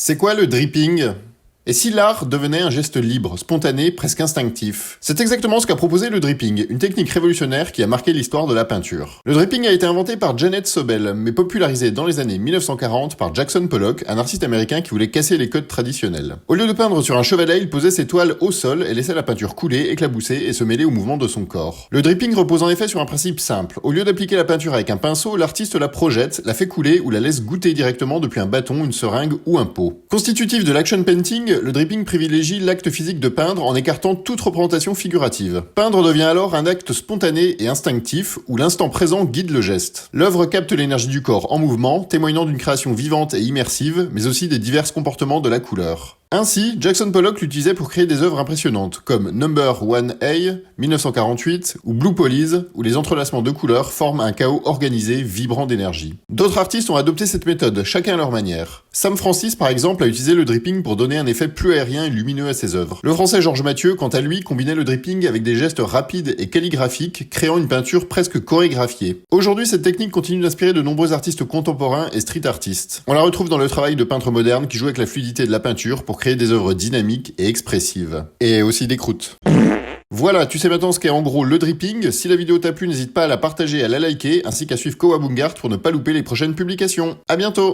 C'est quoi le dripping? Et si l'art devenait un geste libre, spontané, presque instinctif? C'est exactement ce qu'a proposé le dripping, une technique révolutionnaire qui a marqué l'histoire de la peinture. Le dripping a été inventé par Janet Sobel, mais popularisé dans les années 1940 par Jackson Pollock, un artiste américain qui voulait casser les codes traditionnels. Au lieu de peindre sur un chevalet, il posait ses toiles au sol et laissait la peinture couler, éclabousser et se mêler au mouvement de son corps. Le dripping repose en effet sur un principe simple. Au lieu d'appliquer la peinture avec un pinceau, l'artiste la projette, la fait couler ou la laisse goûter directement depuis un bâton, une seringue ou un pot. Constitutif de l'action painting, le dripping privilégie l'acte physique de peindre en écartant toute représentation figurative. Peindre devient alors un acte spontané et instinctif où l'instant présent guide le geste. L'œuvre capte l'énergie du corps en mouvement, témoignant d'une création vivante et immersive, mais aussi des divers comportements de la couleur. Ainsi, Jackson Pollock l'utilisait pour créer des œuvres impressionnantes, comme Number 1A, 1948, ou Blue Police, où les entrelacements de couleurs forment un chaos organisé, vibrant d'énergie. D'autres artistes ont adopté cette méthode, chacun à leur manière. Sam Francis, par exemple, a utilisé le dripping pour donner un effet plus aérien et lumineux à ses œuvres. Le français Georges Mathieu, quant à lui, combinait le dripping avec des gestes rapides et calligraphiques, créant une peinture presque chorégraphiée. Aujourd'hui, cette technique continue d'inspirer de nombreux artistes contemporains et street artistes. On la retrouve dans le travail de peintres modernes qui jouent avec la fluidité de la peinture pour créer des œuvres dynamiques et expressives. Et aussi des croûtes. Voilà, tu sais maintenant ce qu'est en gros le dripping. Si la vidéo t'a plu, n'hésite pas à la partager et à la liker, ainsi qu'à suivre Kawabungart pour ne pas louper les prochaines publications. À bientôt!